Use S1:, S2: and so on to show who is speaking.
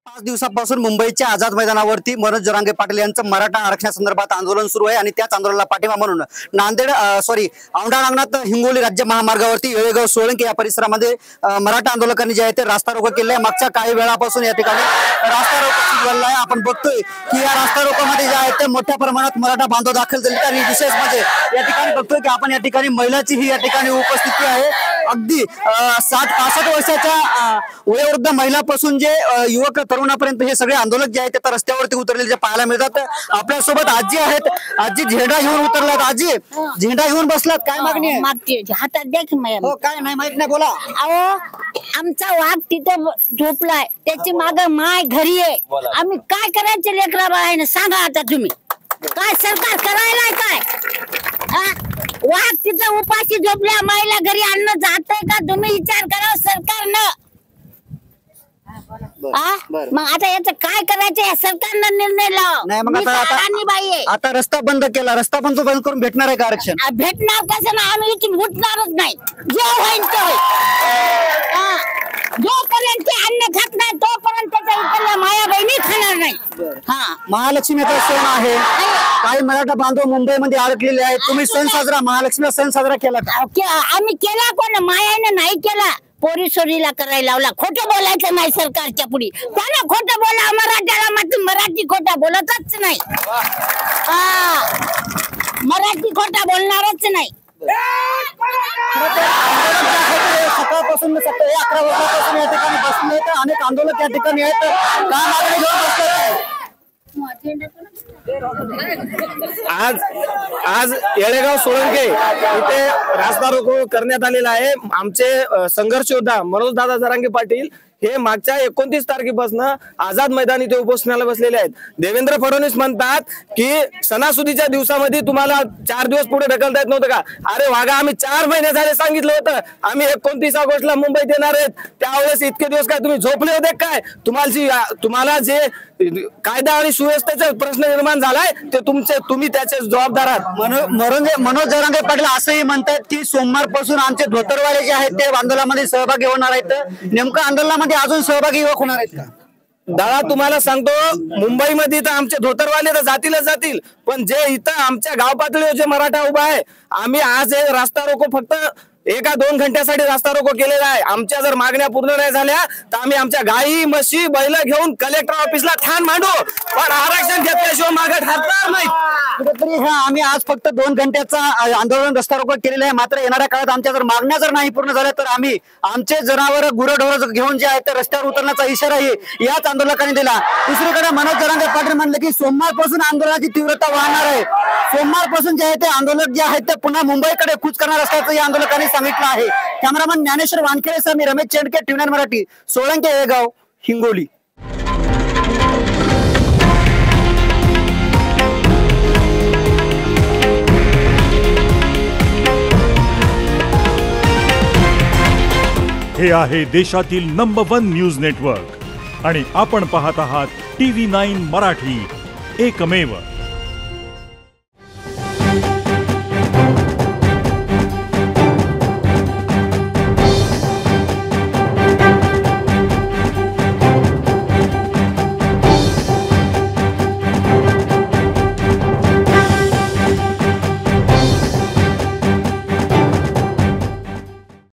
S1: 5 दिवसापासून मुंबईच्या आझाद मैदानावरती मनोज जरांगे पाटील यांचं मराठा आरक्षणासंदर्भात आंदोलन सुरू आहे आणि त्याच आंदोलनाला पाठिंबा म्हणून औंढा नागनाथ हिंगोली राज्य महामार्गावरती येळेगाव सोळंकी या परिसरामध्ये मराठा आंदोलकांनी जे आहे ते रास्ता रोको केले आहे। मागच्या काही वेळापासून या ठिकाणी रास्ता रोको सुरू झालेला आहे। आपण बघतोय की या रास्ता रोकोमध्ये जे आहे ते मोठ्या प्रमाणात मराठा बांधव दाखल झाले आणि विशेष म्हणजे या ठिकाणी बघतोय की आपण या ठिकाणी महिलाचीही या ठिकाणी उपस्थिती आहे। अगदी 60-65 वर्षाच्या वयोवृद्ध महिलापासून जे युवक तरुणापर्यंत हे सगळे आंदोलक जे आहेत ते रस्त्यावरती उतरलेले जे पाहायला मिळतात। आपल्यासोबत आजी आहेत, आजी झेंडा घेऊन उतरलात। आजी झेंडा घेऊन बसलात, काय मागणी आहे?
S2: मागते हातात द्या की मॅम।
S1: हो, काय नाही माहित नाही, बोला।
S2: अहो आमचा वाघ तिथं झोपलाय, त्याची माग माय घरी आहे। आम्ही काय करायचं लेकरा बाळाने सांगा आता तुम्ही, काय सरकार करायला काय? वाघ तिथं उपाशी झोपल्या, मायला घरी अन्न जातंय का? तुम्ही विचार करा सरकारनं। मग आता याचं काय करायचं? या सरकारनं निर्णय लाव।
S1: नाही मग आता रस्ता बंद केला, रस्ता बंद करून भेटणार आहे का आरक्षण?
S2: भेटणार कसं ना, आम्ही इथून उठणारच नाही। जो होईल ते होईल, जोपर्यंत ते अन्न खात नाही तोपर्यंत त्याच्या इकडल्या माया बहिणी खाणार नाही।
S1: महालक्ष्मीचा सण आहे, काही मराठा बांधव मुंबईमध्ये अडकलेले आहेत। तुम्ही महालक्ष्मीचा सण साजरा केला का?
S2: आम्ही केला, कोण मायाने नाही केला। पोरी सोरीला करायला लावला। खोटं बोलायचं नाही सरकारच्या पुढे, त्याला खोटं बोला। मराठ्याला मात्र मराठी खोटा बोलतच नाही, मराठी खोटा बोलणारच नाही।
S1: सकाळपासून 11 वाजल्यापासून या ठिकाणी बसले आहेत, अनेक आंदोलक या ठिकाणी आहेत। काय मागणी घेऊन बसले?
S3: आज येळेगाव सोळंके इथे रास्ता रोको करण्यात आलेला आहे। आमचे संघर्ष योद्धा मनोज दादा जरांगे पाटील हे मागच्या 29 तारखेपासून आझाद मैदान इथे उपोषणाला बसलेले आहेत। देवेंद्र फडणवीस म्हणतात की सणासुदीच्या दिवसामध्ये तुम्हाला 4 दिवस पुढे ढकलता येत नव्हतं का? अरे वागा, आम्ही 4 महिने झाले सांगितलं होतं आम्ही 29 ऑगस्टला मुंबईत येणार आहेत, त्यावेळेस इतके दिवस काय तुम्ही झोपले होते काय? तुम्हाला जे कायदा आणि सुव्यवस्थेचा प्रश्न निर्माण झालाय ते तुम्ही त्याचे जबाबदार आहात।
S1: मनोज जरांगे पाटील असंही म्हणतात की सोमवारपासून आमचे धोतरवाले जे आहेत ते आंदोलनामध्ये सहभागी होणार आहेत। नेमकं आंदोलनामध्ये अजून सहभागी युवक होणार आहेत का?
S3: दादा तुम्हाला सांगतो, मुंबईमध्ये तर आमचे धोतरवाले तर जातील, पण जे इथं आमच्या गाव पातळीवर जे मराठा उभा आहे, आम्ही आज हे रास्ता रोको फक्त 1-2 घंट्यासाठी रास्ता रोको केलेला आहे। आमच्या जर मागण्या पूर्ण नाही झाल्या तर आम्ही आमच्या गाई म्हशी बैल घेऊन कलेक्टर ऑफिसला ठाण मांडू, पण आरक्षण घेतल्याशिवाय मागे ठरणार नाही।
S1: कुठेतरी आम्ही आज फक्त 2 घंट्याचा आंदोलन रस्ता रोको केलेला आहे, मात्र येणाऱ्या काळात आमच्या जर मागण्या जर नाही पूर्ण झाल्या तर आम्ही आमचे जनावर गुरढोर घेऊन जे आहेत ते रस्त्यावर उतरण्याचा इशाराही याच आंदोलकांनी दिला। दुसरीकडे मनोज जरांगे पाटील म्हणले की सोमवारपासून आंदोलनाची तीव्रता वाढणार आहे। सोमवारपासून जे आहे ते आंदोलक जे आहेत ते पुन्हा मुंबईकडे कूच करणार असल्याचं या आंदोलकांनी सांगितलं आहे। कॅमेरामन ज्ञानेश्वर वानखेडेसह मी रमेश चेंडके, TV9 मराठी, सोळंके, येळेगाव, हिंगोली।
S4: हे आहे देशातील नंबर 1 न्यूज नेटवर्क आणि आपण पाहत आहात TV9 मराठी, एकमेव।